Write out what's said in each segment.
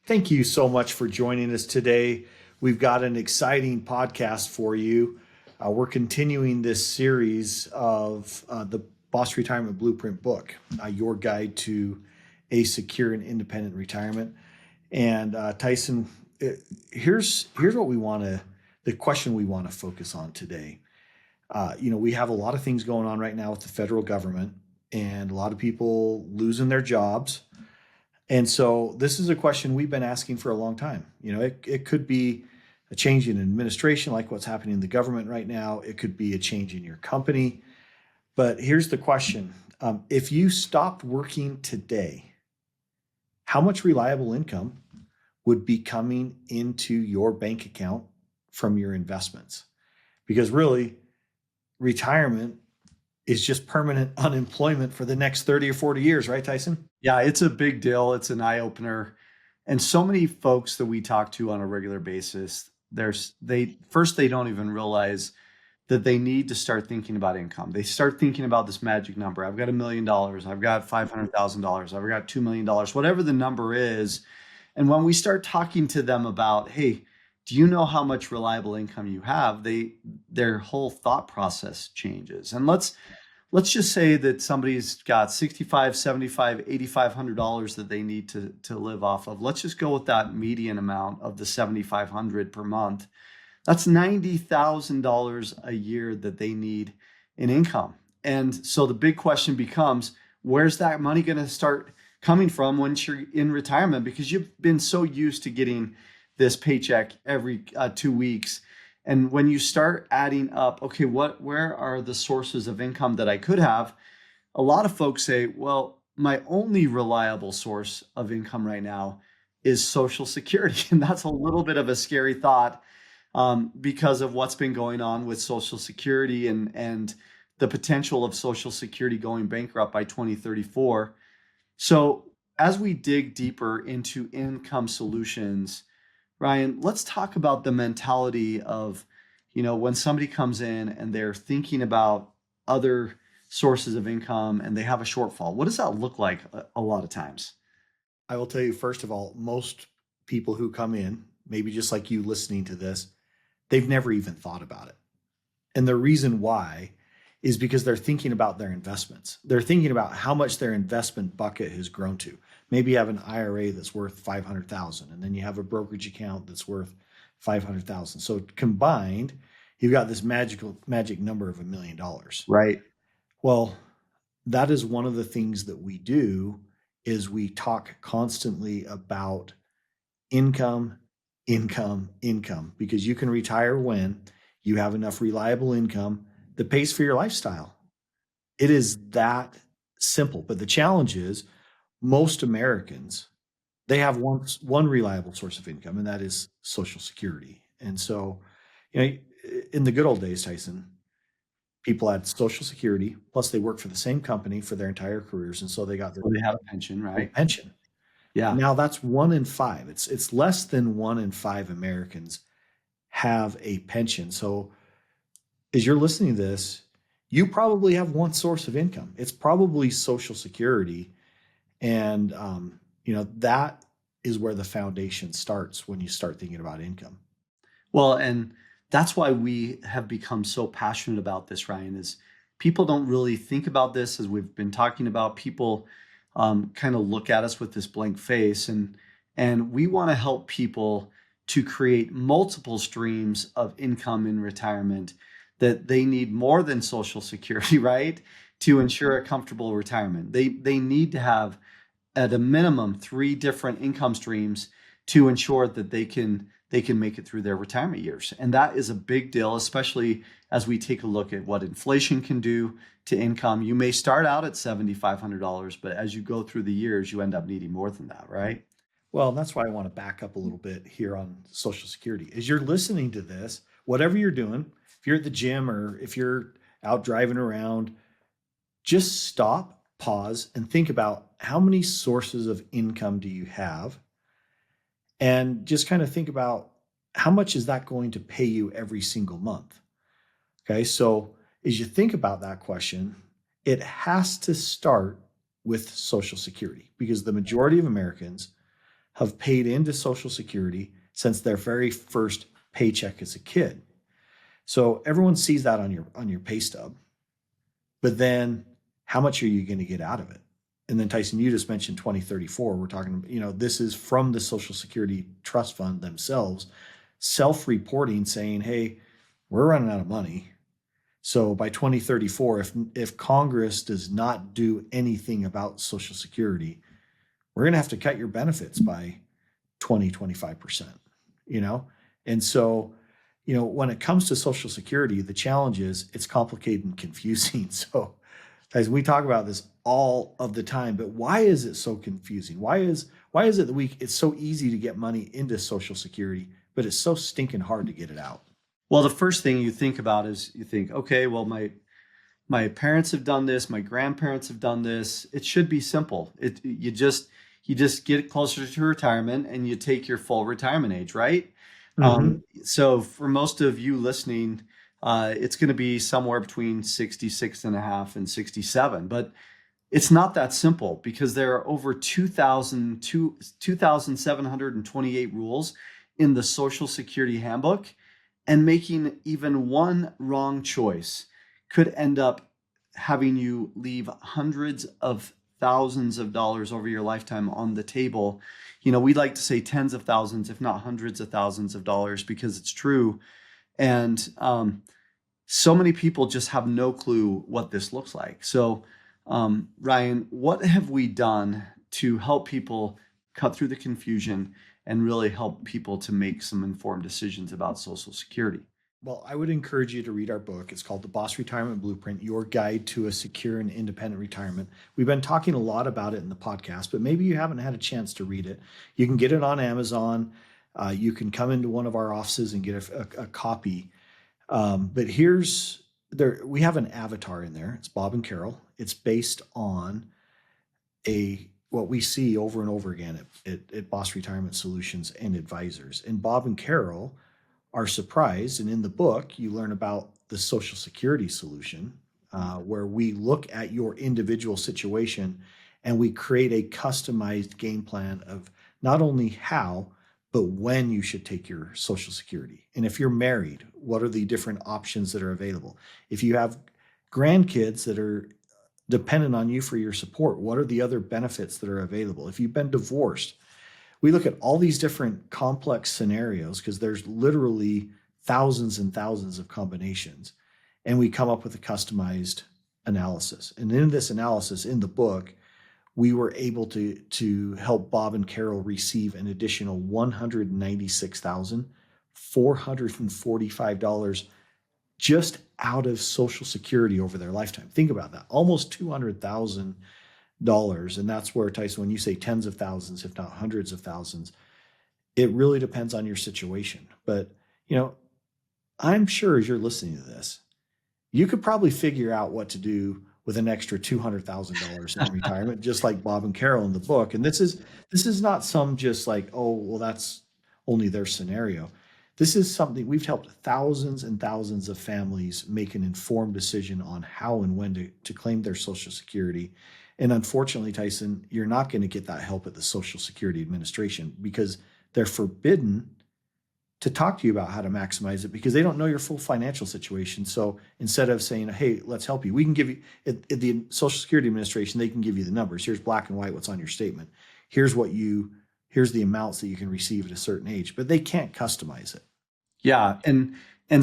Thank you so much for joining us today. We've got an exciting podcast for you. We're continuing this series of the B.O.S. Retirement Blueprint book, your guide to a secure and independent retirement. And Tyson, here's what the question we want to focus on today. We have a lot of things going on right now with the federal government and a lot of people losing their jobs. And so this is a question we've been asking for a long time. It could be a change in administration, like what's happening in the government right now. It could be a change in your company. But here's the question. If you stopped working today, how much reliable income would be coming into your bank account from your investments? Because really, retirement is just permanent unemployment for the next 30 or 40 years, right, Tyson? Yeah, it's a big deal. It's an eye opener. And so many folks that we talk to on a regular basis, they don't even realize that they need to start thinking about income. They start thinking about this magic number. I've got $1 million. I've got $500,000. I've got $2 million, whatever the number is. And when we start talking to them about, hey, do you know how much reliable income you have? Their whole thought process changes. And let's just say that somebody's got $65, $75, $8,500 that they need to live off of. Let's just go with that median amount of the $7,500 per month. That's $90,000 a year that they need in income. And so the big question becomes, where's that money going to start coming from once you're in retirement? Because you've been so used to getting this paycheck every 2 weeks. And when you start adding up, okay, where are the sources of income that I could have? A lot of folks say, well, my only reliable source of income right now is Social Security. And that's a little bit of a scary thought because of what's been going on with Social Security and the potential of Social Security going bankrupt by 2034. So as we dig deeper into income solutions, Ryan, let's talk about the mentality of, when somebody comes in and they're thinking about other sources of income and they have a shortfall. What does that look like a lot of times? I will tell you, first of all, most people who come in, maybe just like you listening to this, they've never even thought about it. And the reason why is because they're thinking about their investments. They're thinking about how much their investment bucket has grown to. Maybe you have an IRA that's worth $500,000, and then you have a brokerage account that's worth $500,000. So combined, you've got this magic number of $1 million. Right. Well, that is one of the things that we do is we talk constantly about income, because you can retire when you have enough reliable income that pays for your lifestyle. It is that simple. But the challenge is most Americans, they have one reliable source of income, and that is Social Security. And so, in the good old days, Tyson, people had Social Security, plus they worked for the same company for their entire careers. And so they got they have a pension, right? Pension. Yeah. Now that's 1 in 5. It's less than 1 in 5 Americans have a pension. So as you're listening to this, you probably have one source of income. It's probably Social Security. And, that is where the foundation starts when you start thinking about income. Well, and that's why we have become so passionate about this, Ryan, is people don't really think about this as we've been talking about. People kind of look at us with this blank face, and we want to help people to create multiple streams of income in retirement that they need more than Social Security, right? To ensure a comfortable retirement. They need to have at a minimum 3 different income streams to ensure that they can make it through their retirement years. And that is a big deal, especially as we take a look at what inflation can do to income. You may start out at $7,500, but as you go through the years, you end up needing more than that, right? Well, that's why I want to back up a little bit here on Social Security. As you're listening to this, whatever you're doing, if you're at the gym or if you're out driving around, just stop, pause, and think about how many sources of income do you have? And just kind of think about how much is that going to pay you every single month? Okay, so as you think about that question, it has to start with Social Security because the majority of Americans have paid into Social Security since their very first paycheck as a kid. So everyone sees that on your pay stub. But then how much are you going to get out of it? And then Tyson, you just mentioned 2034. We're talking, this is from the Social Security Trust Fund themselves, self-reporting saying, hey, we're running out of money. So by 2034, if Congress does not do anything about Social Security, we're going to have to cut your benefits by 20-25%, And so, when it comes to Social Security, the challenge is it's complicated and confusing. So as we talk about this all of the time, but why is it so confusing? Why is it that it's so easy to get money into Social Security, but it's so stinking hard to get it out? Well, the first thing you think about is you think, okay, well, my parents have done this, my grandparents have done this. It should be simple. You just get closer to retirement and you take your full retirement age, right? Mm-hmm. So for most of you listening, it's going to be somewhere between 66 and a half and 67, but it's not that simple because there are over 2,728 rules in the Social Security Handbook, and making even one wrong choice could end up having you leave hundreds of thousands of dollars over your lifetime on the table. We'd like to say tens of thousands, if not hundreds of thousands of dollars, because it's true. And so many people just have no clue what this looks like. So, Ryan, what have we done to help people cut through the confusion and really help people to make some informed decisions about Social Security? Well, I would encourage you to read our book. It's called The B.O.S. Retirement Blueprint, Your Guide to a Secure and Independent Retirement. We've been talking a lot about it in the podcast, but maybe you haven't had a chance to read it. You can get it on Amazon. You can come into one of our offices and get a copy. But we have an avatar in there. It's Bob and Carol. It's based on what we see over and over again at B.O.S. Retirement Solutions and Advisors. And Bob and Carol are surprised. And in the book, you learn about the Social Security solution, where we look at your individual situation and we create a customized game plan of not only how, but when you should take your Social Security. And if you're married, what are the different options that are available? If you have grandkids that are dependent on you for your support, what are the other benefits that are available? If you've been divorced, we look at all these different complex scenarios because there's literally thousands and thousands of combinations, and we come up with a customized analysis. And in this analysis in the book, we were able to help Bob and Carol receive an additional $196,445 just out of Social Security over their lifetime. Think about that, almost $200,000. And that's where, Tyson, when you say tens of thousands, if not hundreds of thousands, it really depends on your situation. But, I'm sure as you're listening to this, you could probably figure out what to do with an extra $200,000 in retirement, just like Bob and Carol in the book. And this is not some just like, oh, well, that's only their scenario. This is something we've helped thousands and thousands of families make an informed decision on how and when to claim their Social Security. And unfortunately, Tyson, you're not going to get that help at the Social Security Administration because they're forbidden to talk to you about how to maximize it because they don't know your full financial situation. So instead of saying, hey, let's help you, we can give you, at the Social Security Administration, they can give you the numbers. Here's black and white what's on your statement. Here's the amounts that you can receive at a certain age, but they can't customize it. Yeah. And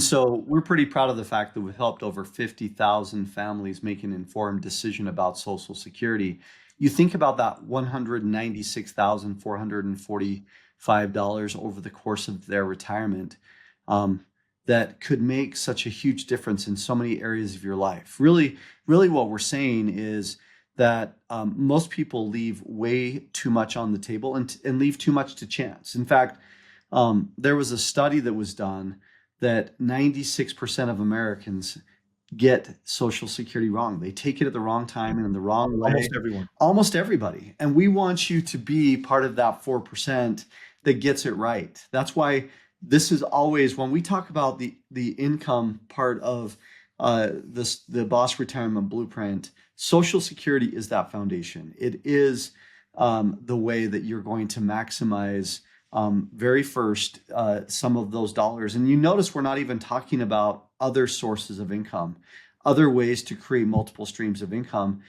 so we're pretty proud of the fact that we've helped over 50,000 families make an informed decision about Social Security. You think about that $196,445 over the course of their retirement, that could make such a huge difference in so many areas of your life. Really, really what we're saying is that most people leave way too much on the table and leave too much to chance. In fact, there was a study that was done that 96% of Americans get Social Security wrong. They take it at the wrong time and in the wrong way. Almost everyone. Almost everybody. And we want you to be part of that 4% that gets it right. That's why this is always, when we talk about the income part of the B.O.S. Retirement Blueprint, Social Security is that foundation. It is the way that you're going to maximize very first some of those dollars. And you notice we're not even talking about other sources of income, other ways to create multiple streams of income,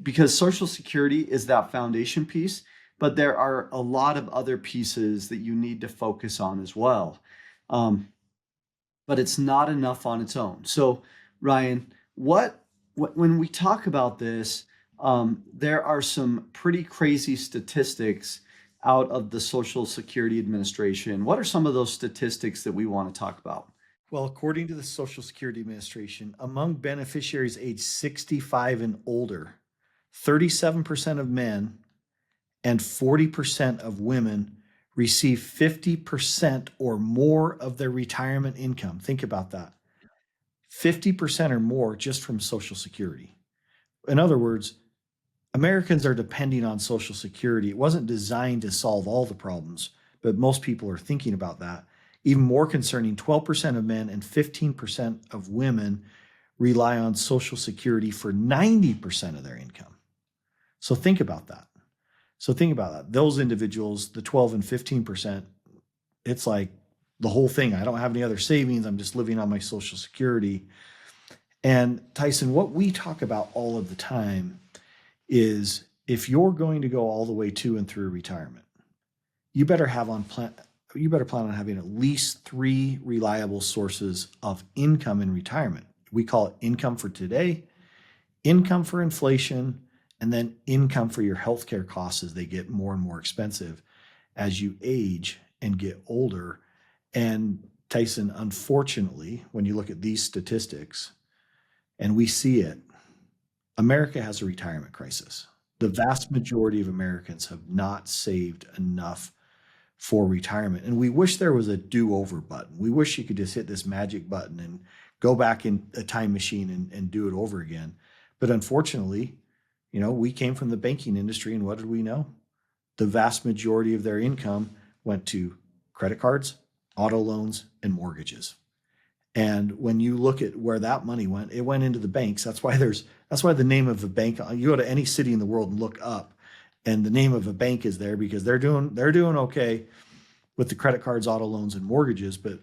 because Social Security is that foundation piece, but there are a lot of other pieces that you need to focus on as well. But it's not enough on its own. So, Ryan, when we talk about this, there are some pretty crazy statistics out of the Social Security Administration. What are some of those statistics that we want to talk about? Well, according to the Social Security Administration, among beneficiaries age 65 and older, 37% of men and 40% of women receive 50% or more of their retirement income. Think about that. 50% or more just from Social Security. In other words, Americans are depending on Social Security. It wasn't designed to solve all the problems, but most people are thinking about that. Even more concerning, 12% of men and 15% of women rely on Social Security for 90% of their income. So think about that. Those individuals, the 12 and 15%, it's like the whole thing. I don't have any other savings. I'm just living on my Social Security. And Tyson, what we talk about all of the time is if you're going to go all the way to and through retirement, you better plan on having at least 3 reliable sources of income in retirement. We call it income for today, income for inflation, and then income for your healthcare costs as they get more and more expensive as you age and get older. And Tyson, unfortunately, when you look at these statistics, and we see it, America has a retirement crisis. The vast majority of Americans have not saved enough for retirement. And we wish there was a do-over button. We wish you could just hit this magic button and go back in a time machine and do it over again. But unfortunately, we came from the banking industry, and what did we know? The vast majority of their income went to credit cards, auto loans, and mortgages. And when you look at where that money went, it went into the banks. That's why the name of the bank, you go to any city in the world and look up, and the name of a bank is there because they're doing okay with the credit cards, auto loans, and mortgages. But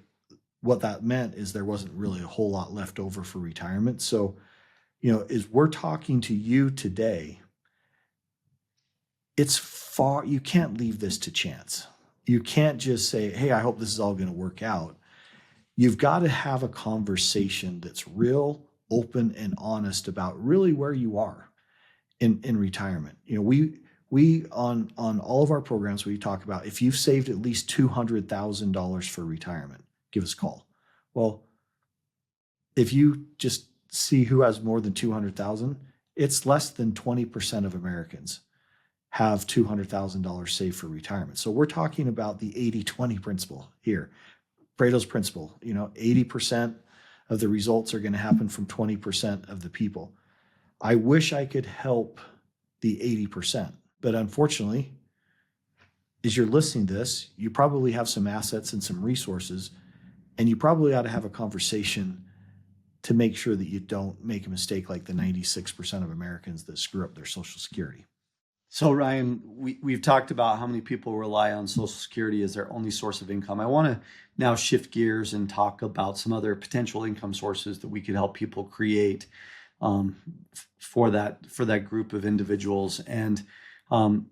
what that meant is there wasn't really a whole lot left over for retirement. So, as we're talking to you today, you can't leave this to chance. You can't just say, hey, I hope this is all going to work out. You've got to have a conversation that's real, open, and honest about really where you are in retirement. We on all of our programs, we talk about if you've saved at least $200,000 for retirement, give us a call. Well, if you just see who has more than 200,000, it's less than 20% of Americans have $200,000 saved for retirement. So we're talking about the 80-20 principle here. Pareto's principle, 80% of the results are going to happen from 20% of the people. I wish I could help the 80%, but unfortunately, as you're listening to this, you probably have some assets and some resources, and you probably ought to have a conversation to make sure that you don't make a mistake like the 96% of Americans that screw up their Social Security. So, Ryan, we've talked about how many people rely on Social Security as their only source of income. I want to now shift gears and talk about some other potential income sources that we could help people create for that group of individuals. And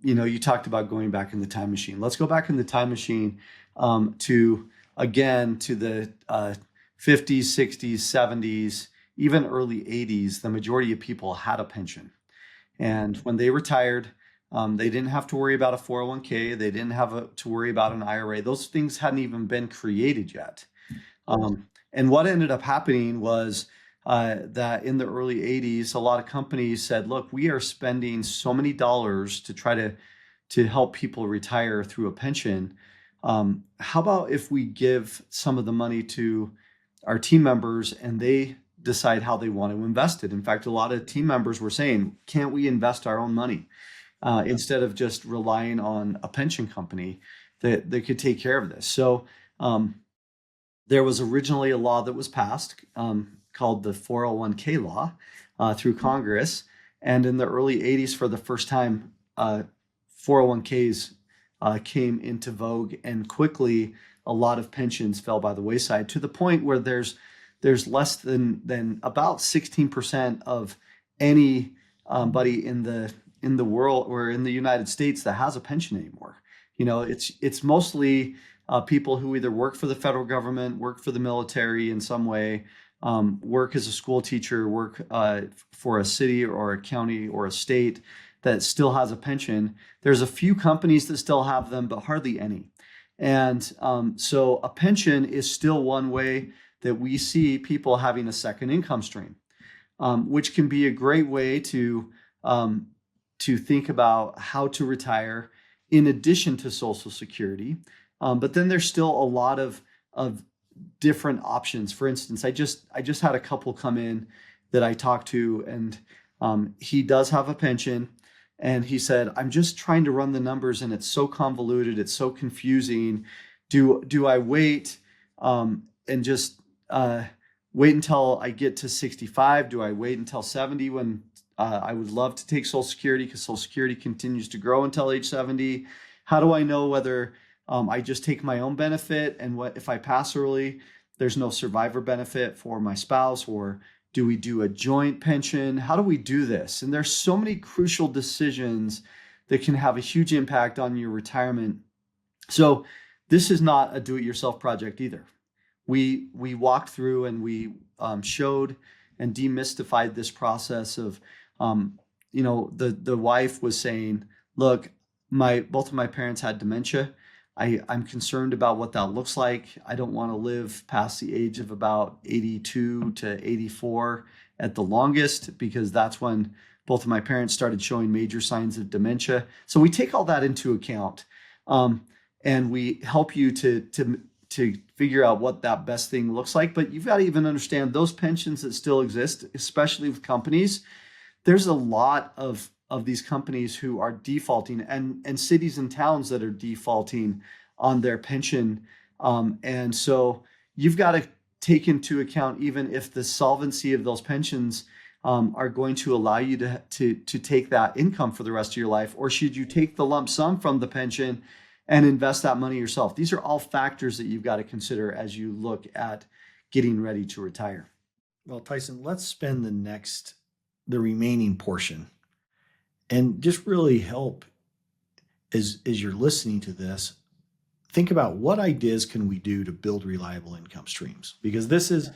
you talked about going back in the time machine. Let's go back in the time machine to the 50s, 60s, 70s, even early 80s. The majority of people had a pension, and when they retired, they didn't have to worry about a 401k. They didn't have to worry about an IRA. Those things hadn't even been created yet. And what ended up happening was that in the early 80s, a lot of companies said, look, we are spending so many dollars to try to help people retire through a pension. How about if we give some of the money to our team members and they decide how they want to invest it? In fact, a lot of team members were saying, can't we invest our own money? Instead of just relying on a pension company that could take care of this. So there was originally a law that was passed called the 401k law through Congress. And in the early 80s, for the first time, 401ks came into vogue, and quickly a lot of pensions fell by the wayside, to the point where there's less than about 16% of anybody in the world or in the United States that has a pension anymore. It's mostly people who either work for the federal government, work for the military in some way, work as a school teacher, work for a city or a county or a state that still has a pension. There's a few companies that still have them, but hardly any. And so a pension is still one way that we see people having a second income stream, which can be a great way to think about how to retire in addition to Social Security. But then there's still a lot of different options. For instance, I just had a couple come in that I talked to, and he does have a pension. And he said, I'm just trying to run the numbers, and it's so convoluted, it's so confusing. Do I wait and just wait until I get to 65? Do I wait until 70 when I would love to take Social Security, because Social Security continues to grow until age 70? How do I know whether I just take my own benefit, and what if I pass early, there's no survivor benefit for my spouse? Or do we do a joint pension? How do we do this? And there's so many crucial decisions that can have a huge impact on your retirement. So this is not a do-it-yourself project either. We walked through and we showed and demystified this process of, the wife was saying, look, both of my parents had dementia. I'm concerned about what that looks like. I don't want to live past the age of about 82 to 84 at the longest, because that's when both of my parents started showing major signs of dementia. So we take all that into account, and we help you to figure out what that best thing looks like. But you've got to even understand those pensions that still exist, especially with companies. There's a lot of these companies who are defaulting, and cities and towns that are defaulting on their pension. And so you've got to take into account, even if the solvency of those pensions are going to allow you to take that income for the rest of your life, or should you take the lump sum from the pension and invest that money yourself? These are all factors that you've got to consider as you look at getting ready to retire. Well, Tyson, let's spend the remaining portion and just really help as you're listening to this, think about what ideas can we do to build reliable income streams, because this is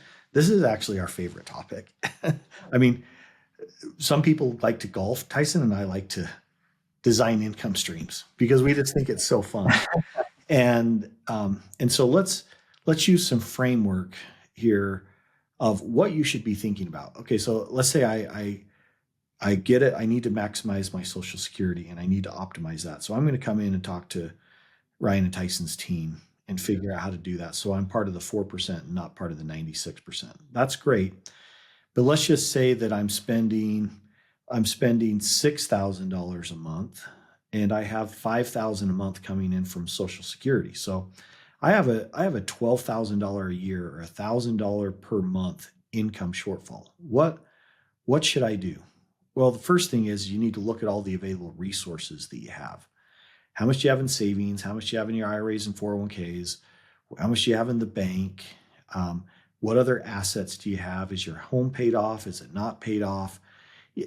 actually our favorite topic. I mean, some people like to golf. Tyson and I like to design income streams because we just think it's so fun. And so let's use some framework here of what you should be thinking about. Okay, so let's say I get it. I need to maximize my Social Security, and I need to optimize that. So I'm going to come in and talk to Ryan and Tyson's team and figure out how to do that. So I'm part of the 4% and not part of the 96%. That's great. But let's just say that I'm spending $6,000 a month, and I have $5,000 a month coming in from Social Security. So I have a $12,000 a year or $1,000 per month income shortfall. What should I do? Well, the first thing is you need to look at all the available resources that you have. How much do you have in savings? How much do you have in your IRAs and 401ks? How much do you have in the bank? What other assets do you have? Is your home paid off? Is it not paid off?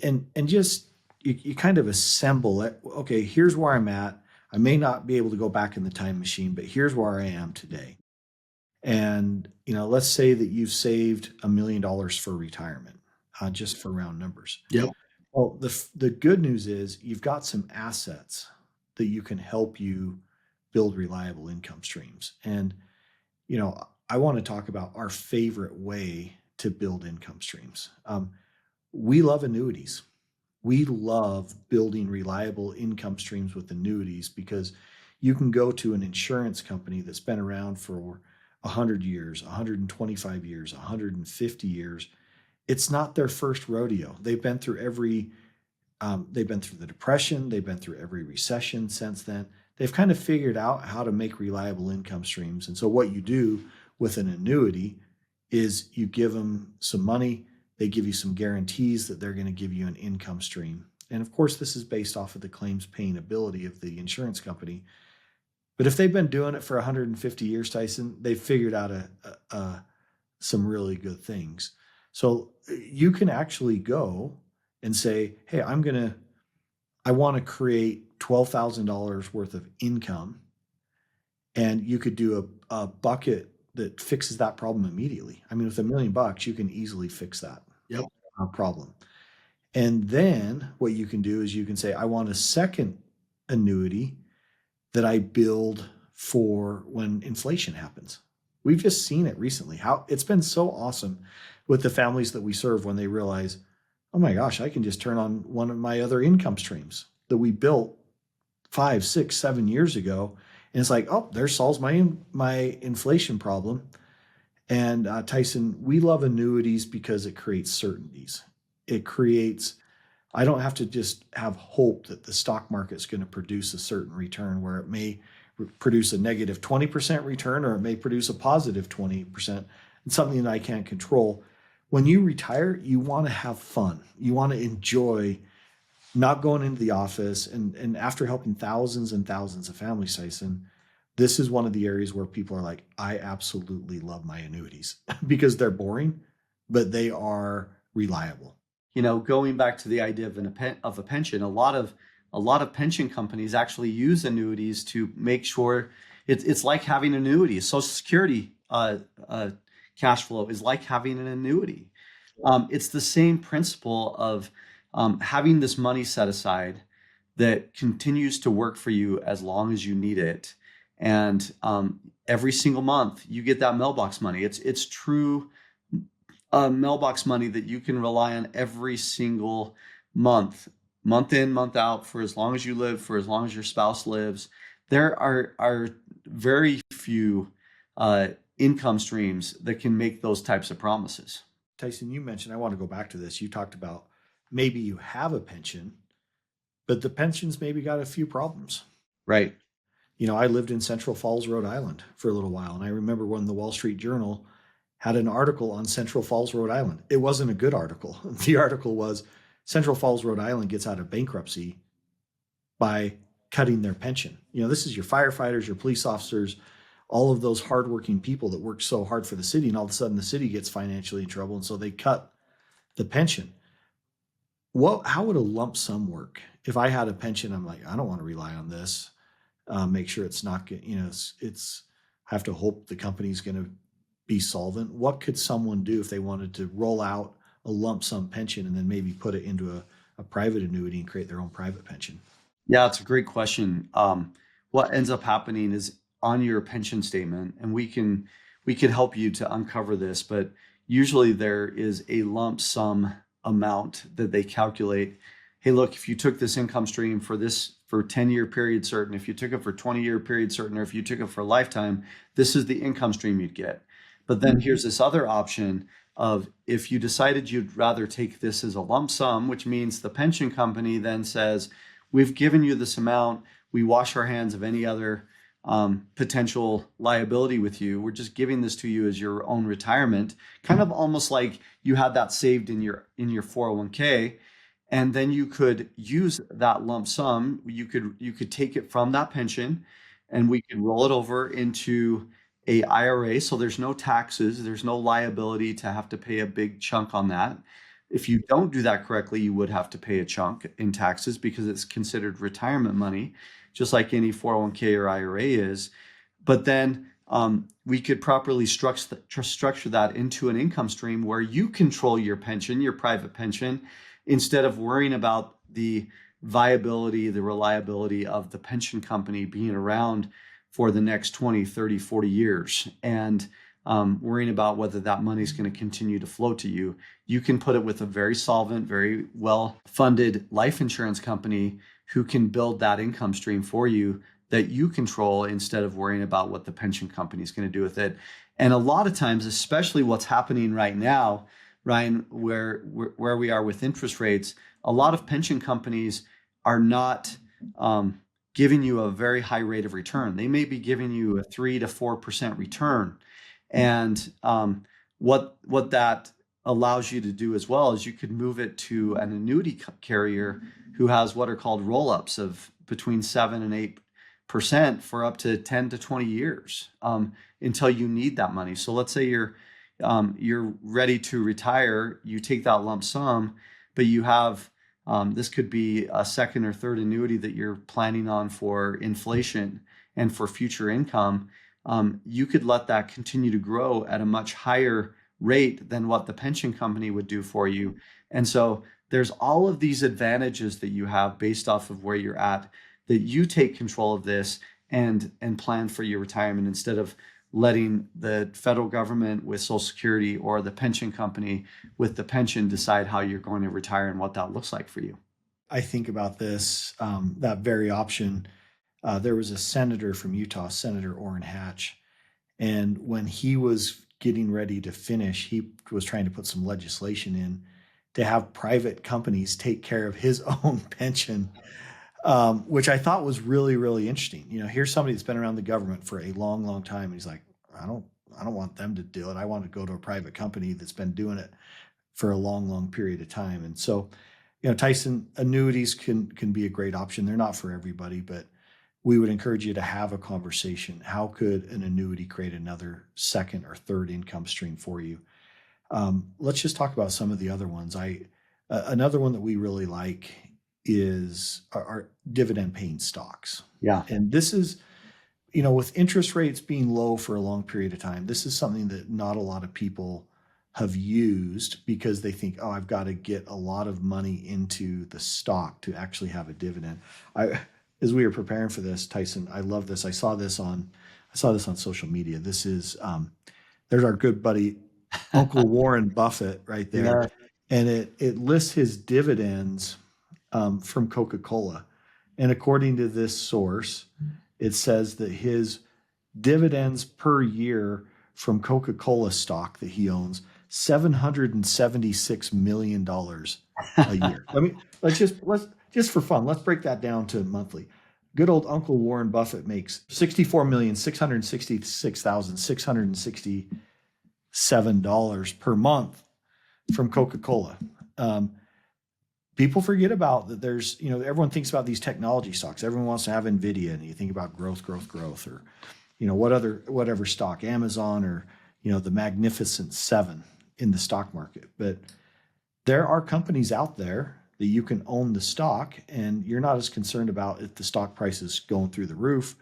And just you kind of assemble it. Okay, here's where I'm at. I may not be able to go back in the time machine, but here's where I am today. And let's say that you've saved $1 million for retirement, just for round numbers. Yep. Well, the good news is you've got some assets that you can help you build reliable income streams. And, I want to talk about our favorite way to build income streams. We love annuities. We love building reliable income streams with annuities because you can go to an insurance company that's been around for 100 years, 125 years, 150 years. It's not their first rodeo. They've been through they've been through the Depression. They've been through every recession since then. They've kind of figured out how to make reliable income streams. And so what you do with an annuity is you give them some money. They give you some guarantees that they're going to give you an income stream. And of course, this is based off of the claims paying ability of the insurance company. But if they've been doing it for 150 years, Tyson, they've figured out some really good things. So you can actually go and say, hey, I want to create $12,000 worth of income. And you could do a bucket that fixes that problem immediately. I mean, with $1 million, you can easily fix that problem. And then what you can do is you can say, I want a second annuity that I build for when inflation happens. We've just seen it recently, how it's been so awesome with the families that we serve when they realize, oh my gosh, I can just turn on one of my other income streams that we built 5, 6, 7 years ago. And it's like, oh, there solves my inflation problem. And Tyson, we love annuities because it creates certainties. It creates, I don't have to just have hope that the stock market's going to produce a certain return where it may produce a negative 20% return or it may produce a positive 20%. It's something that I can't control. When you retire, you want to have fun. You want to enjoy not going into the office. And after helping thousands and thousands of families, Tyson, this is one of the areas where people are like, I absolutely love my annuities because they're boring, but they are reliable. Going back to the idea of a pension, a lot of pension companies actually use annuities to make sure it's like having annuities. Social Security cash flow is like having an annuity. It's the same principle of having this money set aside that continues to work for you as long as you need it. And every single month you get that mailbox money. It's true mailbox money that you can rely on every single month in, month out, for as long as you live, for as long as your spouse lives. There are very few income streams that can make those types of promises. Tyson, you mentioned, I want to go back to this. You talked about maybe you have a pension, but the pension's maybe got a few problems. Right. I lived in Central Falls, Rhode Island for a little while. And I remember when the Wall Street Journal had an article on Central Falls, Rhode Island. It wasn't a good article. The article was Central Falls, Rhode Island gets out of bankruptcy by cutting their pension. This is your firefighters, your police officers, all of those hardworking people that work so hard for the city. And all of a sudden the city gets financially in trouble. And so they cut the pension. How would a lump sum work? If I had a pension, I'm like, I don't want to rely on this. Make sure it's not, it's I have to hope the company's going to be solvent. What could someone do if they wanted to roll out a lump sum pension and then maybe put it into a private annuity and create their own private pension? Yeah, it's a great question. What ends up happening is on your pension statement, and we can help you to uncover this, but usually there is a lump sum amount that they calculate. Hey, look, if you took this income stream for 10-year period certain, if you took it for 20-year period certain, or if you took it for a lifetime, this is the income stream you'd get. But then here's this other option of if you decided you'd rather take this as a lump sum, which means the pension company then says, we've given you this amount. We wash our hands of any other potential liability with you. We're just giving this to you as your own retirement, kind of almost like you had that saved in your 401k. And then you could use that lump sum. You could take it from that pension and we could roll it over into a IRA. So there's no taxes, there's no liability to have to pay a big chunk on that. If you don't do that correctly, you would have to pay a chunk in taxes because it's considered retirement money, just like any 401k or IRA is. But then we could properly structure that into an income stream where you control your pension, your private pension, instead of worrying about the viability, the reliability of the pension company being around for the next 20, 30, 40 years and worrying about whether that money is going to continue to flow to you. You can put it with a very solvent, very well-funded life insurance company who can build that income stream for you that you control instead of worrying about what the pension company is going to do with it. And a lot of times, especially what's happening right now, Ryan, where we are with interest rates, a lot of pension companies are not giving you a very high rate of return. They may be giving you a 3 to 4% return. And what that allows you to do as well is you could move it to an annuity carrier who has what are called roll-ups of between 7 and 8% for up to 10 to 20 years until you need that money. So let's say you're ready to retire, you take that lump sum, but you have this could be a second or third annuity that you're planning on for inflation and for future income. You could let that continue to grow at a much higher rate than what the pension company would do for you. And so there's all of these advantages that you have based off of where you're at, that you take control of this and plan for your retirement instead of letting the federal government with Social Security or the pension company with the pension decide how you're going to retire and what that looks like for you. I think about this, that very option. There was a senator from Utah, Senator Orrin Hatch, and when he was getting ready to finish, he was trying to put some legislation in to have private companies take care of his own pension, which I thought was really, really interesting. Here's somebody that's been around the government for a long, long time. And he's like, I don't want them to do it. I want to go to a private company that's been doing it for a long, long period of time. And so, Tyson, annuities can be a great option. They're not for everybody, but we would encourage you to have a conversation. How could an annuity create another second or third income stream for you? Let's just talk about some of the other ones. Another one that we really like is our dividend paying stocks. Yeah. And this is, with interest rates being low for a long period of time, this is something that not a lot of people have used because they think, oh, I've got to get a lot of money into the stock to actually have a dividend. As we were preparing for this, Tyson, I love this. I saw this on social media. This is there's our good buddy Uncle Warren Buffett right there, and it lists his dividends from Coca-Cola, and according to this source, it says that his dividends per year from Coca-Cola stock that he owns $776 million a year. Let's just for fun, let's break that down to monthly. Good old Uncle Warren Buffett makes $64,666,667 per month from Coca-Cola. People forget about that. There's, everyone thinks about these technology stocks. Everyone wants to have Nvidia, and you think about growth, or, whatever stock, Amazon, or, the Magnificent Seven in the stock market. But there are companies out there that you can own the stock, and you're not as concerned about if the stock price is going through the roof.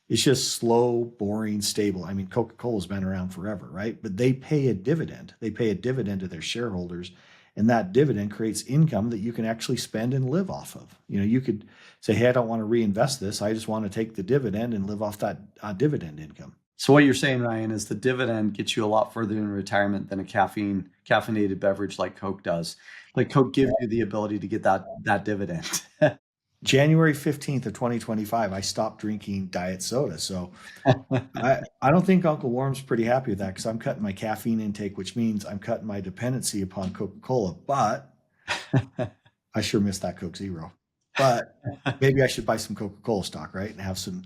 It's just slow, boring, stable. I mean, Coca-Cola's been around forever, right? But they pay a dividend. They pay a dividend to their shareholders, and that dividend creates income that you can actually spend and live off of. You could say, hey, I don't want to reinvest this. I just want to take the dividend and live off that dividend income. So what you're saying, Ryan, is the dividend gets you a lot further in retirement than a caffeinated beverage like Coke does. Like Coke gives you the ability to get that dividend. January 15th of 2025, I stopped drinking diet soda. So I don't think Uncle Warren's pretty happy with that, because I'm cutting my caffeine intake, which means I'm cutting my dependency upon Coca-Cola. But I sure miss that Coke Zero. But maybe I should buy some Coca-Cola stock, right? And have some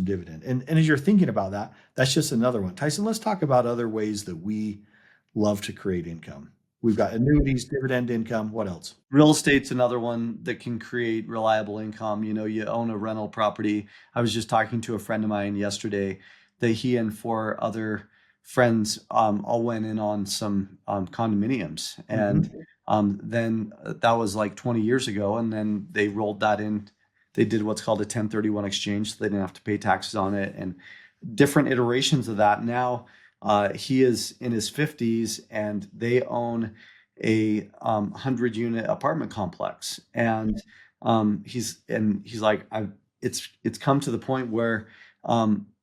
dividend. And as you're thinking about that, that's just another one. Tyson, let's talk about other ways that we love to create income. We've got annuities, dividend income. What else? Real estate's another one that can create reliable income. You own a rental property. I was just talking to a friend of mine yesterday that he and 4 other friends all went in on some condominiums. And then that was like 20 years ago. And then they rolled that in. They did what's called a 1031 exchange, so they didn't have to pay taxes on it, and different iterations of that. Now he is in his 50s, and they own a 100-unit apartment complex. And he's like, it's come to the point where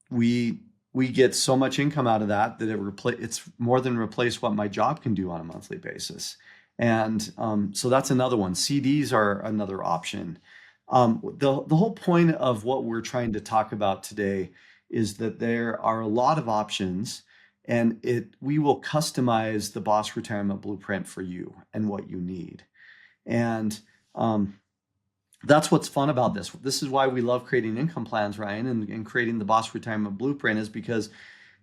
we get so much income out of that it's more than replace what my job can do on a monthly basis. And so that's another one. CDs are another option. The whole point of what we're trying to talk about today is that there are a lot of options, and we will customize the B.O.S. Retirement Blueprint for you and what you need. And that's what's fun about this. This is why we love creating income plans, Ryan, and creating the B.O.S. Retirement Blueprint, is because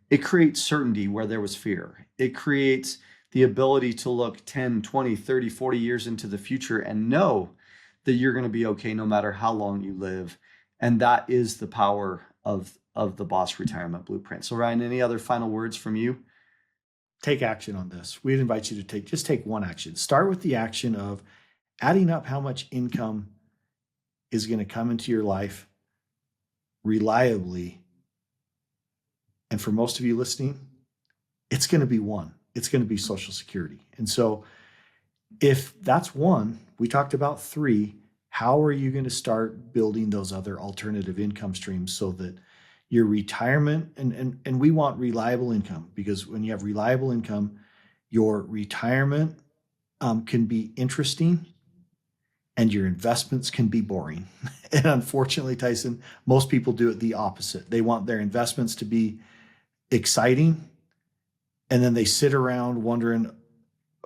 it creates certainty where there was fear. It creates the ability to look 10, 20, 30, 40 years into the future and know that you're going to be okay no matter how long you live. And that is the power of the B.O.S. Retirement Blueprint. So Ryan, any other final words from you? Take action on this. We'd invite you to just take one action. Start with the action of adding up how much income is going to come into your life reliably. And for most of you listening, it's going to be one. It's going to be Social Security. And so if that's one, we talked about three. How are you going to start building those other alternative income streams so that your retirement, and we want reliable income, because when you have reliable income, your retirement can be interesting and your investments can be boring. And unfortunately, Tyson, most people do it the opposite. They want their investments to be exciting, and then they sit around wondering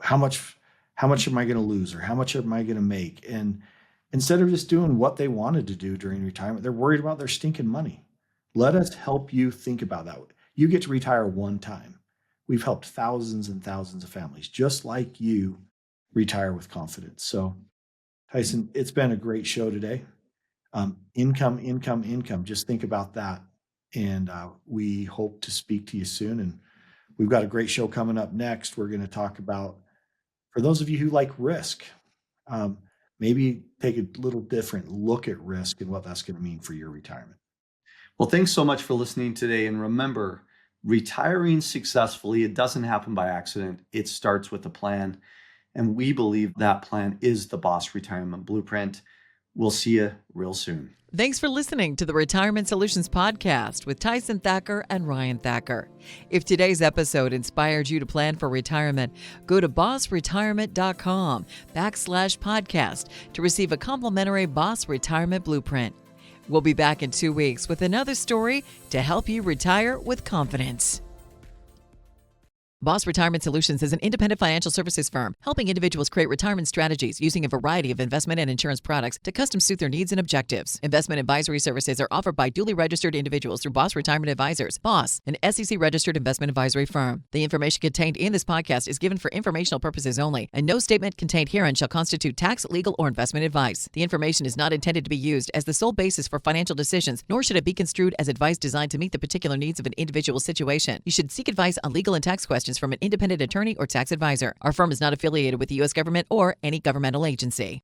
how much am I going to lose, or how much am I going to make? And instead of just doing what they wanted to do during retirement, they're worried about their stinking money. Let us help you think about that. You get to retire one time. We've helped thousands and thousands of families just like you retire with confidence. So, Tyson, it's been a great show today. Income. Just think about that. And we hope to speak to you soon. And we've got a great show coming up next. We're going to talk about, for those of you who like risk, maybe take a little different look at risk and what that's going to mean for your retirement. Well, thanks so much for listening today. And remember, retiring successfully, it doesn't happen by accident. It starts with a plan. And we believe that plan is the B.O.S. Retirement Blueprint. We'll see you real soon. Thanks for listening to the Retirement Solutions Podcast with Tyson Thacker and Ryan Thacker. If today's episode inspired you to plan for retirement, go to bossretirement.com/podcast to receive a complimentary B.O.S. Retirement Blueprint. We'll be back in 2 weeks with another story to help you retire with confidence. B.O.S. Retirement Solutions is an independent financial services firm helping individuals create retirement strategies using a variety of investment and insurance products to custom suit their needs and objectives. Investment advisory services are offered by duly registered individuals through B.O.S. Retirement Advisors, B.O.S., an SEC-registered investment advisory firm. The information contained in this podcast is given for informational purposes only, and no statement contained herein shall constitute tax, legal, or investment advice. The information is not intended to be used as the sole basis for financial decisions, nor should it be construed as advice designed to meet the particular needs of an individual situation. You should seek advice on legal and tax questions from an independent attorney or tax advisor. Our firm is not affiliated with the U.S. government or any governmental agency.